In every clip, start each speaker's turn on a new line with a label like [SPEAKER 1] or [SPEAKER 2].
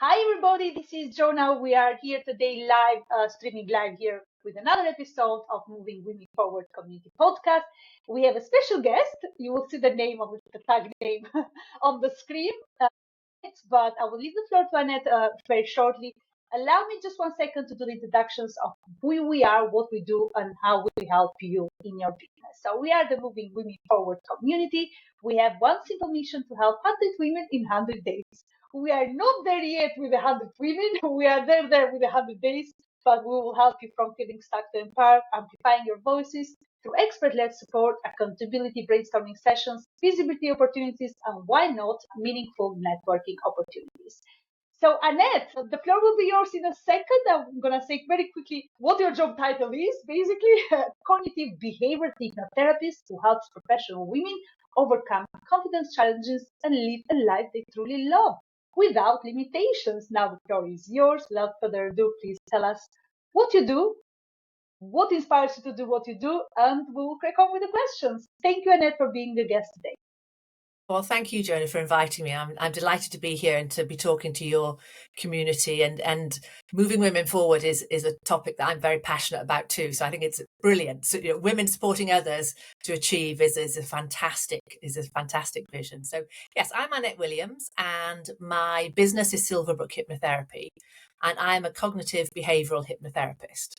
[SPEAKER 1] Hi, everybody. This is Jonah. We are here today live, streaming live here with another episode of Moving Women Forward Community Podcast. We have a special guest. You will see the name of the tag name on the screen. But I will leave the floor to Annette very shortly. Allow me just 1 second to do the introductions of who we are, what we do, and how we help you in your business. So we are the Moving Women Forward community. We have one simple mission to help 100 women in 100 days. We are not there yet with 100 women. We are there with 100 days, but we will help you from feeling stuck to empowered, amplifying your voices through expert-led support, accountability, brainstorming sessions, visibility opportunities, and why not, meaningful networking opportunities. So, Annette, the floor will be yours in a second. I'm going to say very quickly what your job title is. Basically, Cognitive Behavioural Hypnotherapist who helps professional women overcome confidence challenges and live a life they truly love without limitations. Now, the floor is yours. Without further ado, please tell us what you do, what inspires you to do what you do, and we will crack on with the questions. Thank you, Annette, for being the guest today.
[SPEAKER 2] Well, thank you, Jonah, for inviting me. I'm delighted to be here and to be talking to your community. And moving women forward is a topic that I'm very passionate about too. So I think it's brilliant. So, women supporting others to achieve is a fantastic vision. So yes, I'm Annette Williams, and my business is Silverbrook Hypnotherapy, and I'm a cognitive behavioural hypnotherapist.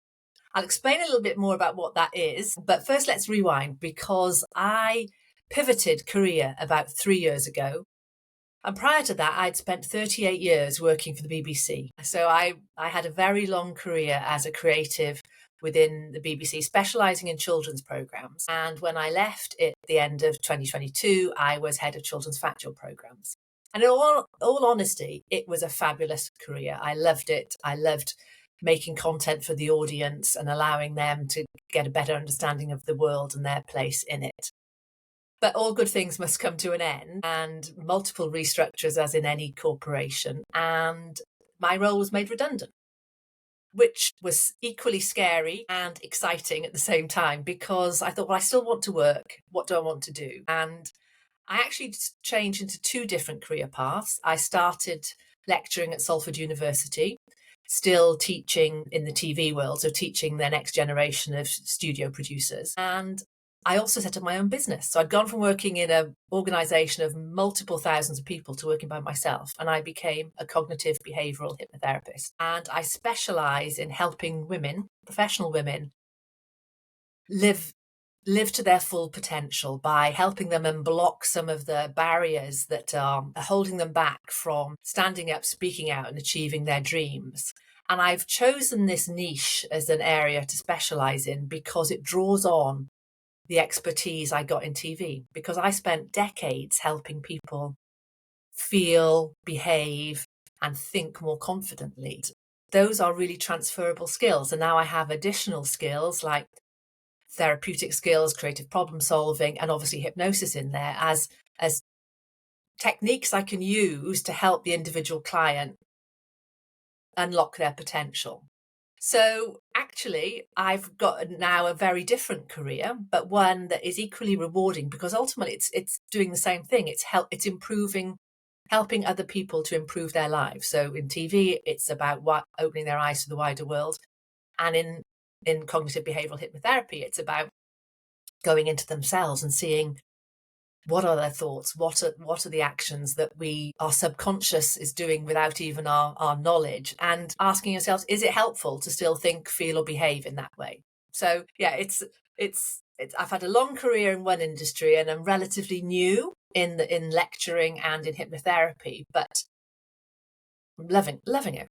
[SPEAKER 2] I'll explain a little bit more about what that is, but first let's rewind, because I pivoted career about 3 years ago. And prior to that, I'd spent 38 years working for the BBC. So I had a very long career as a creative within the BBC, specialising in children's programmes. And when I left at the end of 2022, I was head of children's factual programmes. And in all honesty, it was a fabulous career. I loved it. I loved making content for the audience and allowing them to get a better understanding of the world and their place in it. But all good things must come to an end, and multiple restructures as in any corporation. And my role was made redundant, which was equally scary and exciting at the same time, because I thought, well, I still want to work. What do I want to do? And I actually changed into 2 different career paths. I started lecturing at Salford University, still teaching in the TV world, so teaching the next generation of studio producers. And I also set up my own business. So I'd gone from working in an organisation of multiple thousands of people to working by myself, and I became a cognitive behavioural hypnotherapist. And I specialise in helping women, professional women, live to their full potential by helping them unblock some of the barriers that are holding them back from standing up, speaking out, and achieving their dreams. And I've chosen this niche as an area to specialise in because it draws on the expertise I got in TV, because I spent decades helping people feel, behave, and think more confidently. Those are really transferable skills. And now I have additional skills like therapeutic skills, creative problem solving, and obviously hypnosis in there as techniques I can use to help the individual client unlock their potential. So actually, I've got now a very different career, but one that is equally rewarding, because ultimately it's doing the same thing. It's helping other people to improve their lives. So in TV, it's about opening their eyes to the wider world, and in cognitive behavioural hypnotherapy, it's about going into themselves and seeing what are their thoughts, what are the actions that our subconscious is doing without even our knowledge, and asking yourselves, is it helpful to still think, feel, or behave in that way? So yeah, it's I've had a long career in one industry, and I'm relatively new in lecturing and in hypnotherapy, but I'm loving it.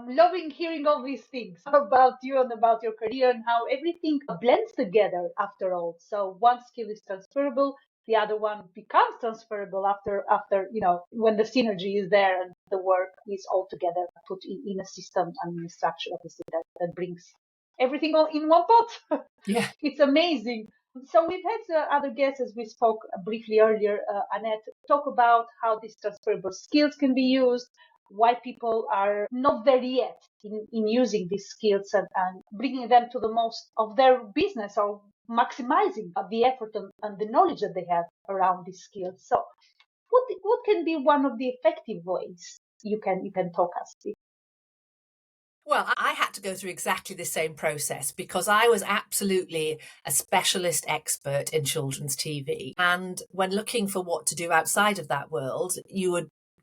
[SPEAKER 1] Loving hearing all these things about you and about your career and how everything blends together after all. So one skill is transferable, the other one becomes transferable after when the synergy is there and the work is all together put in a system and in a structure, obviously, that brings everything all in one pot.
[SPEAKER 2] Yeah,
[SPEAKER 1] it's amazing. So we've had other guests, as we spoke briefly earlier, Annette, talk about how these transferable skills can be used, why people are not there yet in using these skills and bringing them to the most of their business, or maximizing the effort and the knowledge that they have around these skills. So what can be one of the effective ways you can talk us through.
[SPEAKER 2] Well, I had to go through exactly the same process because I was absolutely a specialist expert in children's TV. And when looking for what to do outside of that world,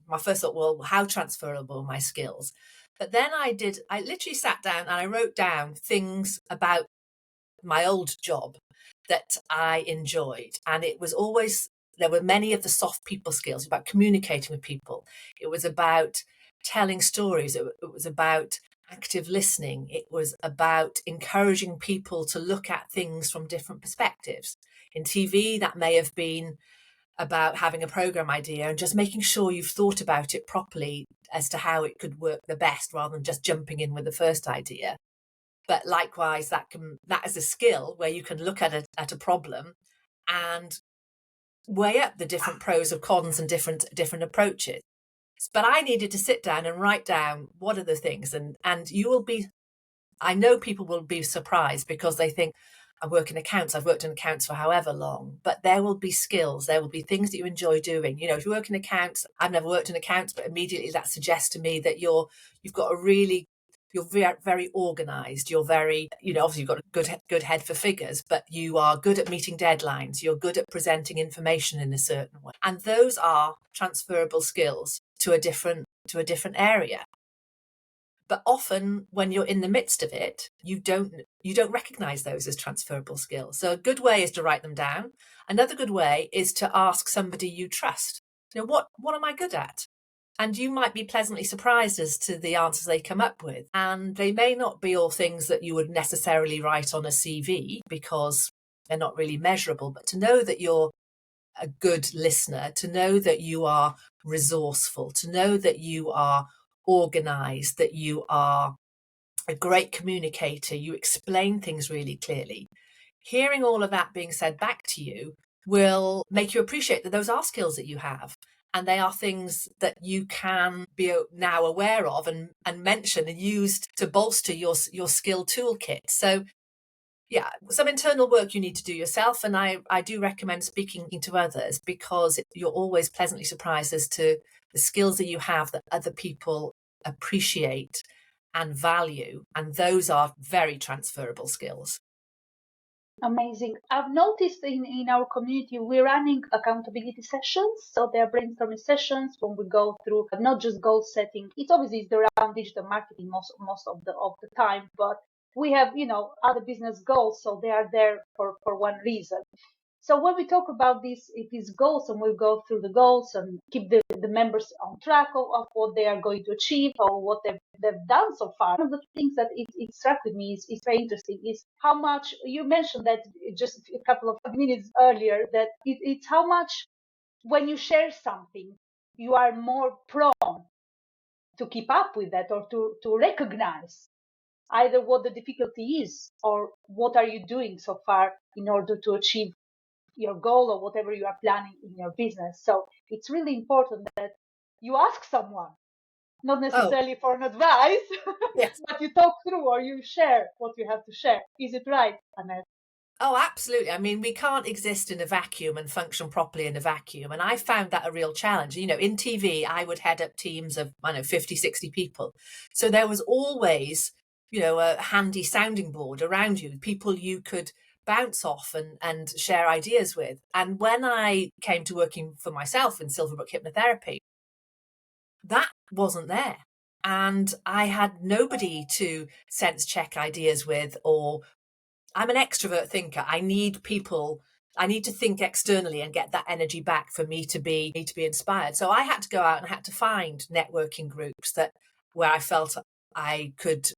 [SPEAKER 2] my first thought, well, how transferable are my skills? But then I literally sat down and I wrote down things about my old job that I enjoyed. And it was always, there were many of the soft people skills about communicating with people. It was about telling stories. It was about active listening. It was about encouraging people to look at things from different perspectives. In TV, that may have been about having a program idea and just making sure you've thought about it properly as to how it could work the best rather than just jumping in with the first idea. But likewise, that is a skill where you can look at a problem and weigh up the different pros and cons and different approaches. But I needed to sit down and write down what are the things, and I know people will be surprised because they think I work in accounts. I've worked in accounts for however long, but there will be skills. There will be things that you enjoy doing. You know, if you work in accounts, I've never worked in accounts, but immediately that suggests to me that you're very, very organized. You're very, obviously you've got a good head for figures, but you are good at meeting deadlines. You're good at presenting information in a certain way. And those are transferable skills to a different area. But often when you're in the midst of it, you don't recognize those as transferable skills. So a good way is to write them down. Another good way is to ask somebody you trust, what am I good at? And you might be pleasantly surprised as to the answers they come up with. And they may not be all things that you would necessarily write on a CV because they're not really measurable, but to know that you're a good listener, to know that you are resourceful, to know that you are organized, that you are a great communicator, you explain things really clearly. Hearing all of that being said back to you will make you appreciate that those are skills that you have. And they are things that you can be now aware of and mention and used to bolster your skill toolkit. So yeah, some internal work you need to do yourself. And I do recommend speaking to others because you're always pleasantly surprised as to the skills that you have that other people appreciate and value. And those are very transferable skills.
[SPEAKER 1] Amazing. I've noticed in our community, we're running accountability sessions. So they're brainstorming sessions when we go through not just goal setting. It's obviously around digital marketing most of the time, but we have, other business goals. So they are there for one reason. So when we talk about these goals and we go through the goals and keep the members on track of what they are going to achieve or what they've done so far, one of the things that it struck with me is very interesting is how much you mentioned that just a couple of minutes earlier that it's how much when you share something, you are more prone to keep up with that or to recognize either what the difficulty is or what are you doing so far in order to achieve your goal or whatever you are planning in your business. So it's really important that you ask someone, not necessarily for an advice,
[SPEAKER 2] Yes.
[SPEAKER 1] but you talk through or you share what you have to share. Is it right, Annette?
[SPEAKER 2] Oh, absolutely. I mean, we can't exist in a vacuum and function properly in a vacuum. And I found that a real challenge. In TV, I would head up teams of, 50, 60 people. So there was always, a handy sounding board around you, people you could bounce off and share ideas with. And when I came to working for myself in Silverbrook Hypnotherapy, that wasn't there. And I had nobody to sense check ideas with, or I'm an extrovert thinker. I need people. I need to think externally and get that energy back for me to be inspired. So I had to go out and had to find networking groups where I felt I could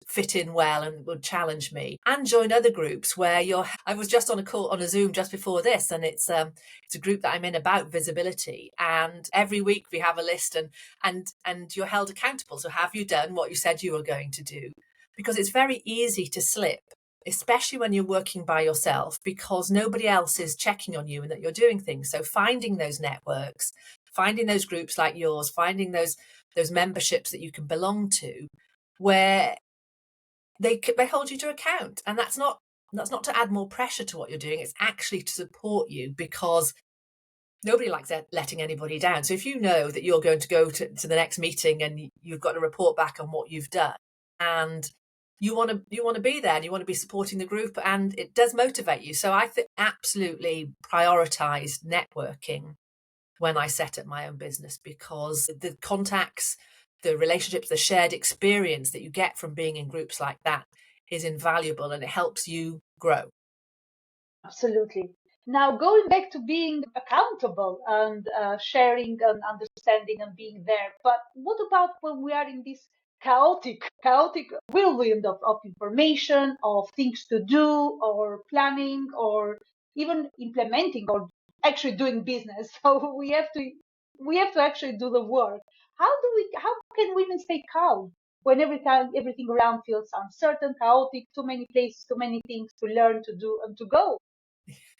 [SPEAKER 2] fit in well and would challenge me, and join other groups where I was just on a Zoom just before this, and it's a group that I'm in about visibility, and every week we have a list and you're held accountable. So have you done what you said you were going to do? Because it's very easy to slip, especially when you're working by yourself, because nobody else is checking on you and that you're doing things. So finding those networks, finding those groups like yours, finding those memberships that you can belong to, where they hold you to account. And that's not to add more pressure to what you're doing. It's actually to support you, because Nobody likes letting anybody down. So if you know that you're going to go to the next meeting and you've got to report back on what you've done, and you want to be there and you want to be supporting the group, and it does motivate you. So I absolutely prioritized networking when I set up my own business, because the contacts, the relationships, the shared experience that you get from being in groups like that is invaluable, and it helps you grow.
[SPEAKER 1] Absolutely. Now, going back to being accountable and sharing and understanding and being there, but what about when we are in this chaotic whirlwind of information, of things to do, or planning, or even implementing, or actually doing business? So we have to actually do the work. How can women stay calm when every time everything around feels uncertain, chaotic, too many places, too many things to learn, to do, and to go?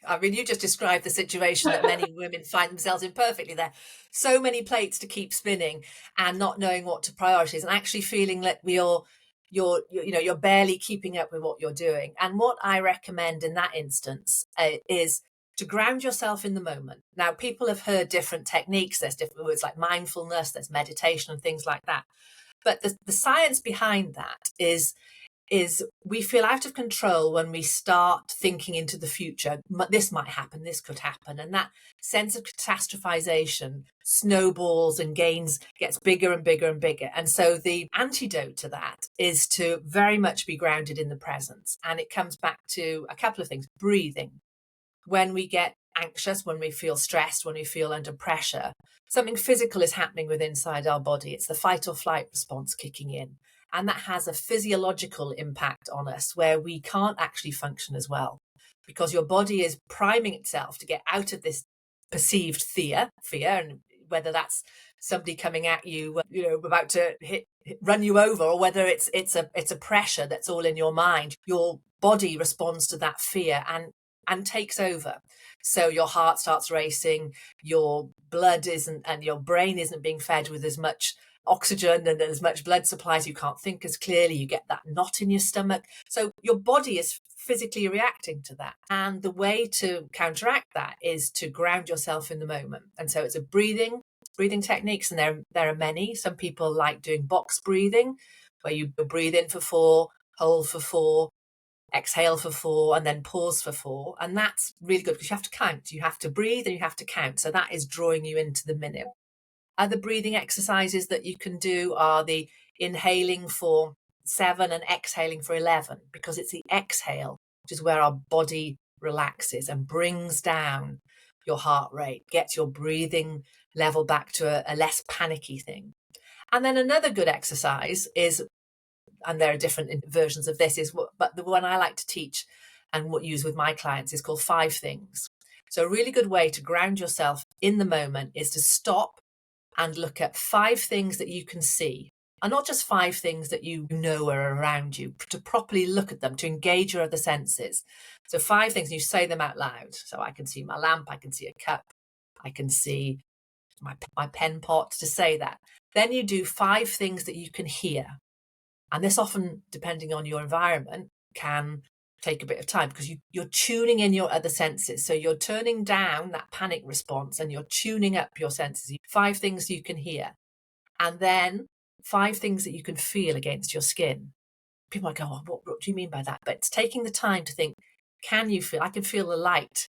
[SPEAKER 2] I mean, you just described the situation that many women find themselves in perfectly there. So many plates to keep spinning and not knowing what to prioritize, and actually feeling that you're barely keeping up with what you're doing. And what I recommend in that instance is to ground yourself in the moment. Now, people have heard different techniques. There's different words like mindfulness, there's meditation and things like that. But the science behind that is we feel out of control when we start thinking into the future. This might happen, this could happen. And that sense of catastrophization snowballs and gets bigger and bigger and bigger. And so the antidote to that is to very much be grounded in the present. And it comes back to a couple of things. Breathing. When we get anxious, when we feel stressed, when we feel under pressure, something physical is happening within inside our body. It's the fight or flight response kicking in. And that has a physiological impact on us where we can't actually function as well, because your body is priming itself to get out of this perceived fear, and whether that's somebody coming at you, about to run you over, or whether it's a pressure that's all in your mind. Your body responds to that fear and takes over. So your heart starts racing, your blood isn't, and your brain isn't being fed with as much oxygen and as much blood supplies. You can't think as clearly. You get that knot in your stomach. So your body is physically reacting to that. And the way to counteract that is to ground yourself in the moment. And so it's a breathing techniques, and there are many. Some people like doing box breathing, where you breathe in for 4, hold for 4, exhale for 4, and then pause for 4. And that's really good because you have to count. You have to breathe and you have to count. So that is drawing you into the minute. Other breathing exercises that you can do are the inhaling for 7 and exhaling for 11, because it's the exhale, which is where our body relaxes and brings down your heart rate, gets your breathing level back to a less panicky thing. And then another good exercise is, and there are different versions of this, but the one I like to teach and what use with my clients is called 5 things. So a really good way to ground yourself in the moment is to stop and look at 5 things that you can see, and not just 5 things that you know are around you, to properly look at them, to engage your other senses. So 5 things, and you say them out loud. So I can see my lamp, I can see a cup, I can see my pen pot, to say that. Then you do 5 things that you can hear. And this often, depending on your environment, can take a bit of time, because you're tuning in your other senses. So you're turning down that panic response and you're tuning up your senses. 5 things you can hear, and then 5 things that you can feel against your skin. People might go, oh, what do you mean by that? But it's taking the time to think, can you feel? I can feel the light.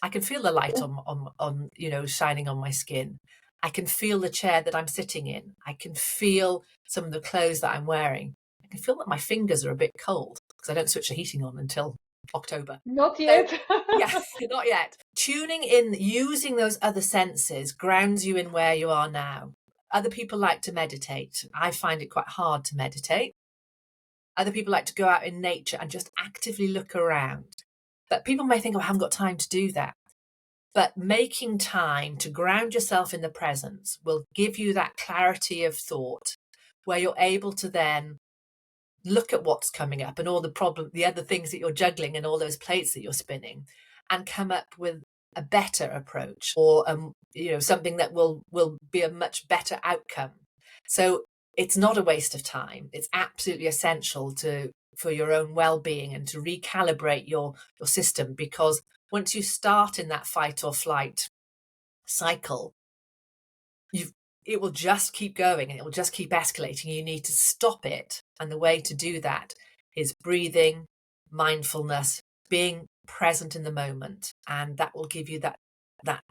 [SPEAKER 2] I can feel the light on shining on my skin. I can feel the chair that I'm sitting in. I can feel some of the clothes that I'm wearing. I can feel that my fingers are a bit cold because I don't switch the heating on until October.
[SPEAKER 1] Not
[SPEAKER 2] So,
[SPEAKER 1] yet.
[SPEAKER 2] yeah, not yet. Tuning in, using those other senses grounds you in where you are now. Other people like to meditate. I find it quite hard to meditate. Other people like to go out in nature and just actively look around. But people may think, oh, I haven't got time to do that. But making time to ground yourself in the present will give you that clarity of thought, where you're able to then look at what's coming up and all the other things that you're juggling and all those plates that you're spinning, and come up with a better approach, or something that will be a much better outcome. So it's not a waste of time. It's absolutely essential for your own well-being and to recalibrate your system, because once you start in that fight or flight cycle, it will just keep going and it will just keep escalating. You need to stop it. And the way to do that is breathing, mindfulness, being present in the moment. And that will give you that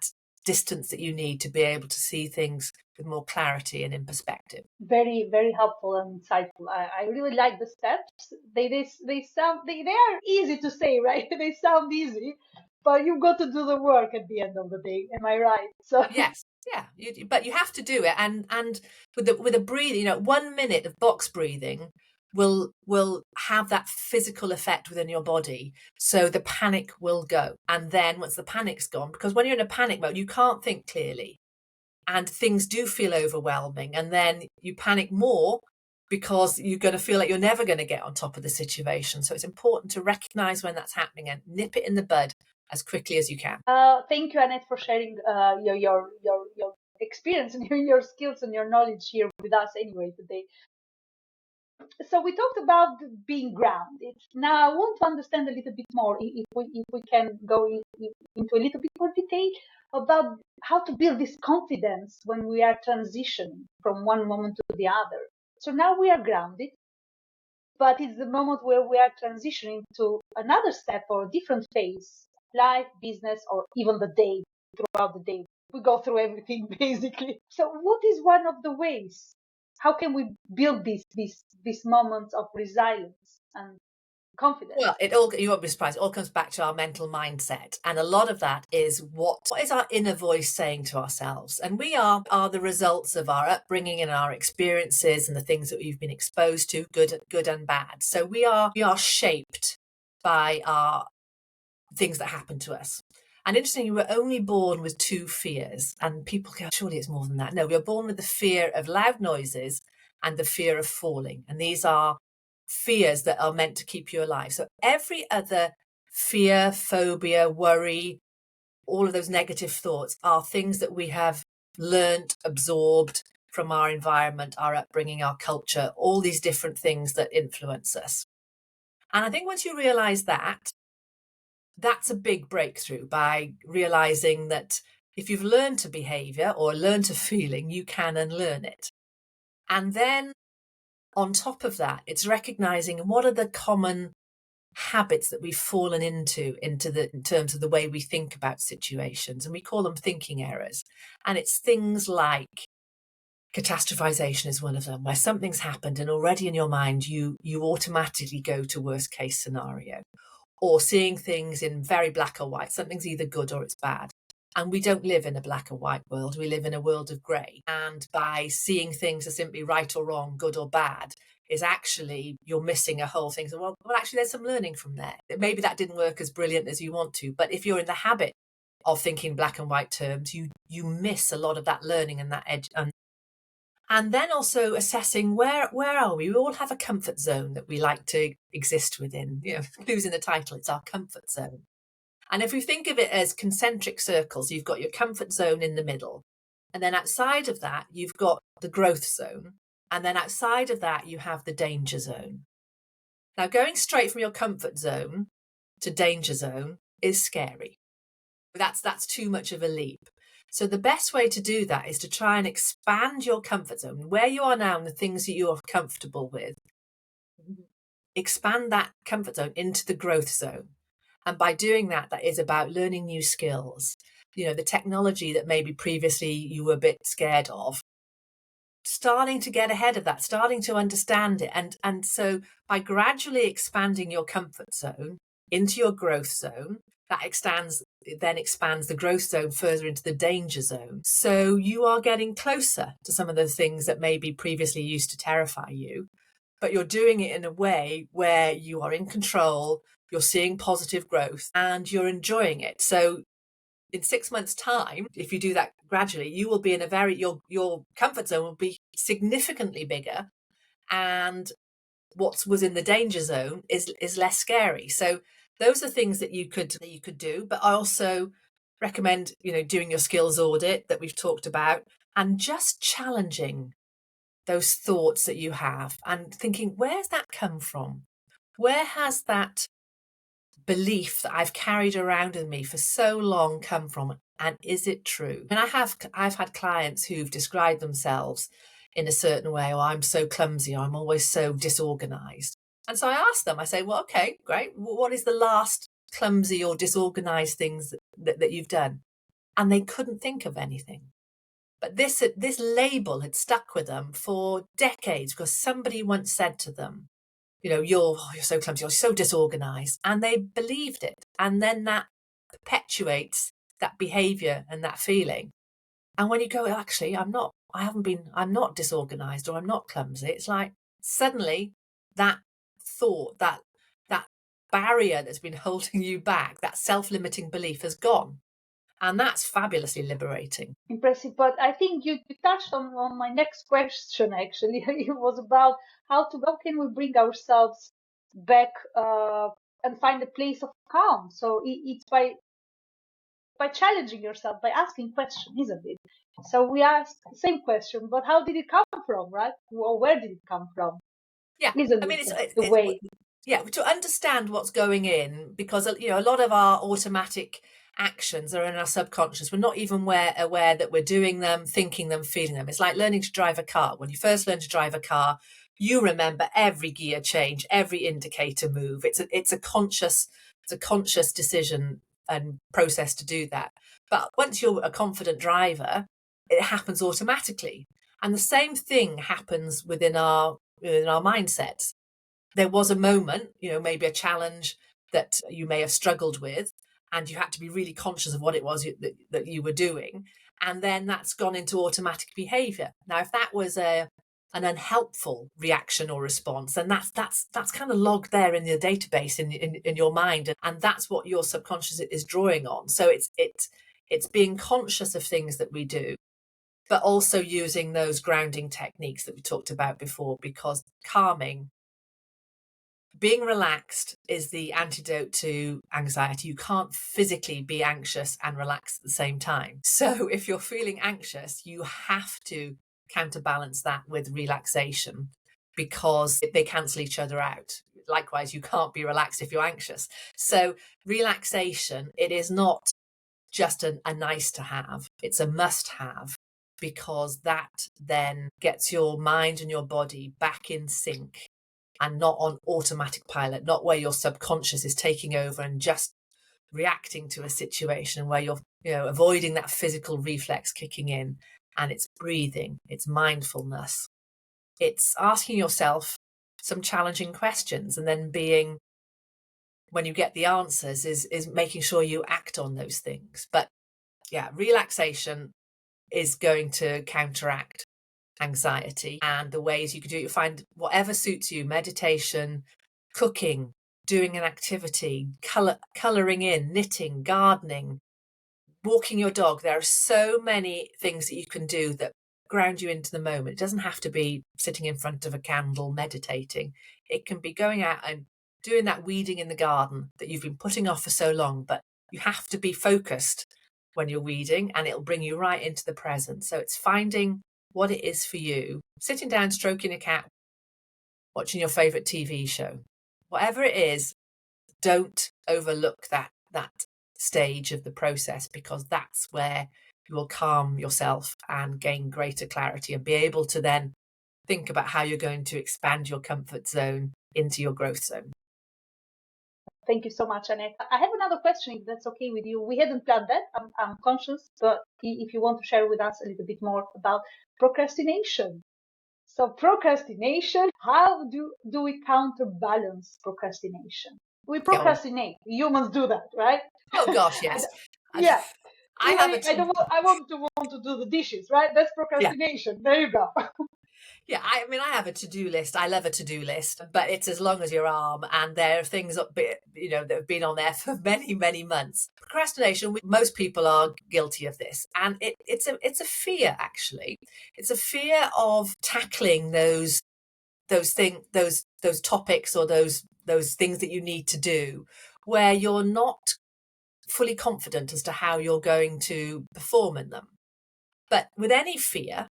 [SPEAKER 2] distance that you need to be able to see things with more clarity and in perspective.
[SPEAKER 1] Very, very helpful and insightful. I really like the steps. They are easy to say, right? They sound easy, but you've got to do the work at the end of the day. Am I right? So
[SPEAKER 2] Yes, yeah, but you have to do it, and with a breathing, 1 minute of box breathing will have that physical effect within your body. So the panic will go, and then once the panic's gone, because when you're in a panic mode, you can't think clearly, and things do feel overwhelming, and then you panic more because you're going to feel like you're never going to get on top of the situation. So it's important to recognize when that's happening and nip it in the bud as quickly as you can.
[SPEAKER 1] thank you, Annette, for sharing your experience and your skills and your knowledge here with us anyway today. So we talked about being grounded. Now I want to understand a little bit more, if we can go into a little bit more detail about how to build this confidence when we are transitioning from one moment to the other. So now we are grounded, but it's the moment where we are transitioning to another step or a different phase, life, business, or even the day. Throughout the day, we go through everything basically. So what is one of the ways? How can we build these moments of resilience and confidence?
[SPEAKER 2] Well, you won't be surprised. It all comes back to our mental mindset. And a lot of that is what is our inner voice saying to ourselves? And we are the results of our upbringing and our experiences and the things that we've been exposed to, good and bad. So we are shaped by our things that happen to us. And interestingly, we were only born with 2 fears. And people go, surely it's more than that. No, we are born with the fear of loud noises and the fear of falling. And these are fears that are meant to keep you alive. So every other fear, phobia, worry, all of those negative thoughts are things that we have learnt, absorbed from our environment, our upbringing, our culture, all these different things that influence us. And I think once you realize that, that's a big breakthrough, by realizing that if you've learned a behavior or learned a feeling, you can unlearn it. And then on top of that, it's recognizing what are the common habits that we've fallen into in terms of the way we think about situations. And we call them thinking errors. And it's things like catastrophization is one of them, where something's happened and already in your mind, you automatically go to worst case scenario. Or seeing things in very black or white. Something's either good or it's bad. And we don't live in a black or white world. We live in a world of grey. And by seeing things as simply right or wrong, good or bad, is actually, you're missing a whole thing. So, well, actually, there's some learning from there. Maybe that didn't work as brilliant as you want to. But if you're in the habit of thinking black and white terms, you miss a lot of that learning and that edge. And then also assessing where are we? We all have a comfort zone that we like to exist within. Clues in the title, it's our comfort zone. And if we think of it as concentric circles, you've got your comfort zone in the middle. And then outside of that, you've got the growth zone. And then outside of that, you have the danger zone. Now, going straight from your comfort zone to danger zone is scary. That's too much of a leap. So the best way to do that is to try and expand your comfort zone, where you are now and the things that you are comfortable with. Expand that comfort zone into the growth zone. And by doing that, that is about learning new skills. The technology that maybe previously you were a bit scared of, starting to get ahead of that, starting to understand it. And so by gradually expanding your comfort zone into your growth zone, that expands the growth zone further into the danger zone. So you are getting closer to some of the things that maybe previously used to terrify you, but you're doing it in a way where you are in control, you're seeing positive growth, and you're enjoying it. So in 6 months' time, if you do that gradually, you will be in your comfort zone will be significantly bigger, and what was in the danger zone is less scary. So those are things that you could do. But I also recommend, doing your skills audit that we've talked about, and just challenging those thoughts that you have and thinking, where's that come from? Where has that belief that I've carried around with me for so long come from? And is it true? And I've had clients who've described themselves in a certain way, or I'm so clumsy, or I'm always so disorganized. And so I ask them, I say, well, okay, great. What is the last clumsy or disorganized things that you've done? And they couldn't think of anything. But this label had stuck with them for decades because somebody once said to them, you're so clumsy, you're so disorganized. And they believed it. And then that perpetuates that behavior and that feeling. And when you go, actually, I'm not disorganized, or I'm not clumsy, it's like suddenly that thought, that barrier that's been holding you back, that self-limiting belief has gone. And that's fabulously liberating.
[SPEAKER 1] Impressive. But I think you touched on my next question, actually. It was about how can we bring ourselves back and find a place of calm. So it's by challenging yourself, by asking questions, isn't it? So we asked the same question, but how did it come from, right? Or where did it come from?
[SPEAKER 2] Yeah,
[SPEAKER 1] Isn't
[SPEAKER 2] I mean,
[SPEAKER 1] it the way?
[SPEAKER 2] Yeah, to understand what's going in, because a lot of our automatic actions are in our subconscious. We're not even aware that we're doing them, thinking them, feeling them. It's like learning to drive a car. When you first learn to drive a car, you remember every gear change, every indicator move. It's a conscious decision and process to do that. But once you're a confident driver, it happens automatically. And the same thing happens within our mindsets. There was a moment, maybe a challenge that you may have struggled with, and you had to be really conscious of what it was that you were doing. And then that's gone into automatic behavior. Now, if that was an unhelpful reaction or response, then that's kind of logged there in your database in your mind, and that's what your subconscious is drawing on. So it's being conscious of things that we do, but also using those grounding techniques that we talked about before, because being relaxed is the antidote to anxiety. You can't physically be anxious and relaxed at the same time. So if you're feeling anxious, you have to counterbalance that with relaxation, because they cancel each other out. Likewise, you can't be relaxed if you're anxious. So relaxation, it is not just a nice to have, it's a must have, because that then gets your mind and your body back in sync and not on automatic pilot, not where your subconscious is taking over and just reacting to a situation, where you're avoiding that physical reflex kicking in. And it's breathing, it's mindfulness, it's asking yourself some challenging questions, and then when you get the answers, is making sure you act on those things. But yeah, relaxation is going to counteract anxiety, and the ways you can do it, you find whatever suits you: meditation, cooking, doing an activity, colouring in, knitting, gardening, walking your dog. There are so many things that you can do that ground you into the moment. It doesn't have to be sitting in front of a candle meditating. It can be going out and doing that weeding in the garden that you've been putting off for so long, but you have to be focused when you're weeding, and it'll bring you right into the present. So it's finding what it is for you, sitting down, stroking a cat, watching your favourite TV show, whatever it is. Don't overlook that stage of the process, because that's where you will calm yourself and gain greater clarity, and be able to then think about how you're going to expand your comfort zone into your growth zone.
[SPEAKER 1] Thank you so much, Annette. I have another question, if that's okay with you. We hadn't planned that, I'm conscious, but if you want to share with us a little bit more about procrastination. So procrastination, how do we counterbalance procrastination? We procrastinate. Humans do that, right?
[SPEAKER 2] Oh gosh, yes.
[SPEAKER 1] Yeah.
[SPEAKER 2] I
[SPEAKER 1] want to do the dishes, right? That's procrastination. Yeah. There you go.
[SPEAKER 2] Yeah, I mean, I have a to-do list. I love a to-do list, but it's as long as your arm, and there are things that have been on there for many, many months. Procrastination, most people are guilty of this, and it's a fear, actually. It's a fear of tackling those topics, or those things that you need to do, where you're not fully confident as to how you're going to perform in them. But with any fear,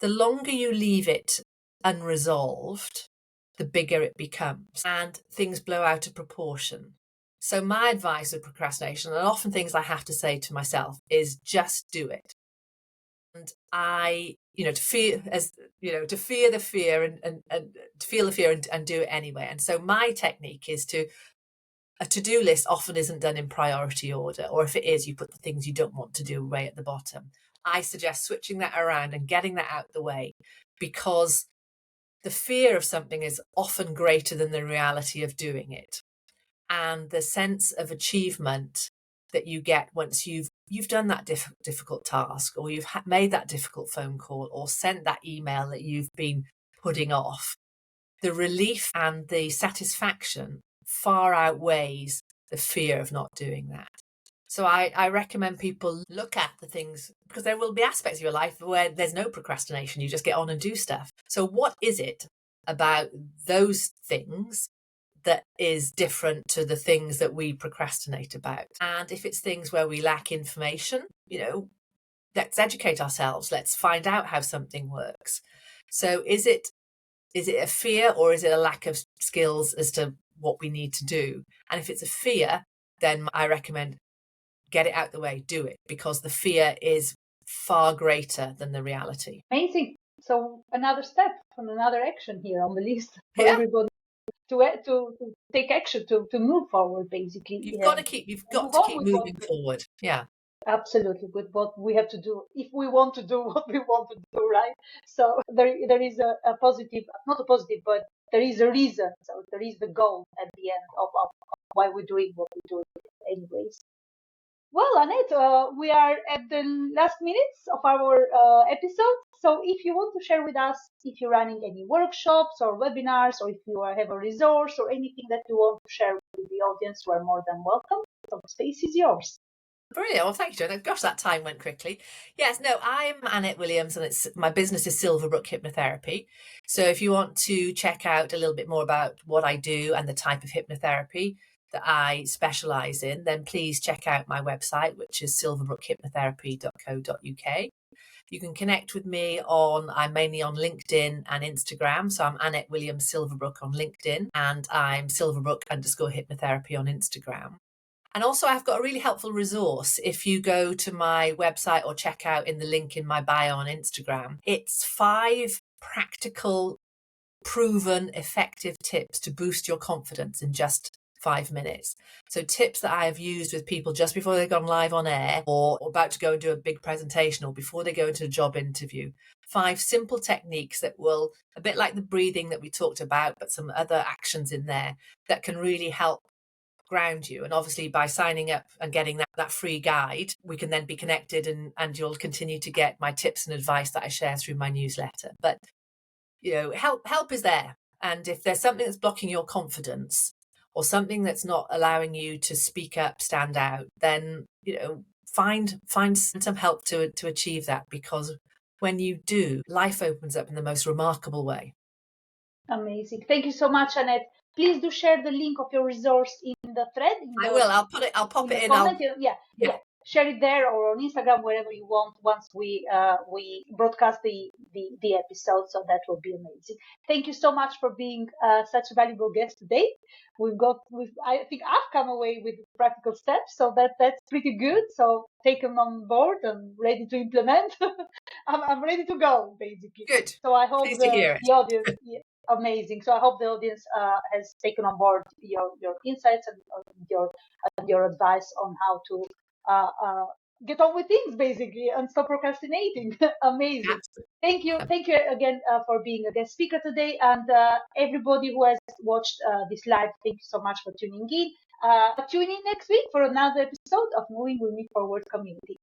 [SPEAKER 2] the longer you leave it unresolved, the bigger it becomes, and things blow out of proportion. So my advice with procrastination, and often things I have to say to myself, is just do it. And to fear to fear the fear and to feel the fear and do it anyway. And so my technique is a to-do list often isn't done in priority order, or if it is, you put the things you don't want to do way at the bottom. I suggest switching that around and getting that out the way, because the fear of something is often greater than the reality of doing it. And the sense of achievement that you get once you've done that difficult task, or you've made that difficult phone call, or sent that email that you've been putting off, the relief and the satisfaction far outweighs the fear of not doing that. So I recommend people look at the things, because there will be aspects of your life where there's no procrastination, you just get on and do stuff. So what is it about those things that is different to the things that we procrastinate about? And if it's things where we lack information, let's educate ourselves. Let's find out how something works. So is it a fear, or is it a lack of skills as to what we need to do? And if it's a fear, then I recommend get it out the way, do it, because the fear is far greater than the reality.
[SPEAKER 1] Amazing. So another step and another action here on the list for everybody to take action, to move forward, basically.
[SPEAKER 2] You've got to keep moving forward. Yeah.
[SPEAKER 1] Absolutely, with what we have to do if we want to do what we want to do, right? So there is a positive, not a positive, but there is a reason. So there is the goal at the end of why we're doing what we're doing anyways. Well, Annette, we are at the last minutes of our episode. So if you want to share with us, if you're running any workshops or webinars, or if you have a resource or anything that you want to share with the audience, you are more than welcome. So the space is yours.
[SPEAKER 2] Brilliant. Well, thank you, Joanna. Gosh, that time went quickly. Yes, no, I'm Annette Williams, and my business is Silverbrook Hypnotherapy. So if you want to check out a little bit more about what I do and the type of hypnotherapy that I specialise in, then please check out my website, which is silverbrookhhypnotherapy.co.uk. You can connect with me I'm mainly on LinkedIn and Instagram. So I'm Annette Williams Silverbrook on LinkedIn, and I'm Silverbrook_hypnotherapy on Instagram. And also I've got a really helpful resource. If you go to my website or check out in the link in my bio on Instagram, it's 5 practical, proven, effective tips to boost your confidence in just 5 minutes. So tips that I have used with people just before they've gone live on air, or about to go and do a big presentation, or before they go into a job interview. 5 simple techniques that will, a bit like the breathing that we talked about, but some other actions in there that can really help ground you. And obviously by signing up and getting that free guide, we can then be connected, and you'll continue to get my tips and advice that I share through my newsletter. But help is there. And if there's something that's blocking your confidence, or something that's not allowing you to speak up, stand out, then find some help to achieve that, because when you do, life opens up in the most remarkable way.
[SPEAKER 1] Amazing. Thank you so much, Annette. Please do share the link of your resource in the thread.
[SPEAKER 2] I will. I'll pop it in.
[SPEAKER 1] Yeah. Share it there or on Instagram, wherever you want, once we broadcast the episode. So that will be amazing. Thank you so much for being such a valuable guest today. I think I've come away with practical steps, so that's pretty good. So take them on board and ready to implement. I'm ready to go, basically.
[SPEAKER 2] Good.
[SPEAKER 1] So I hope
[SPEAKER 2] the
[SPEAKER 1] audience. Yeah, amazing. So I hope the audience has taken on board your insights and your advice on how to get on with things, basically, and stop procrastinating. Amazing.
[SPEAKER 2] Absolutely.
[SPEAKER 1] Thank you again for being a guest speaker today, and everybody who has watched this live, thank you so much for tuning in. Tune in next week for another episode of Moving Women Forward Community.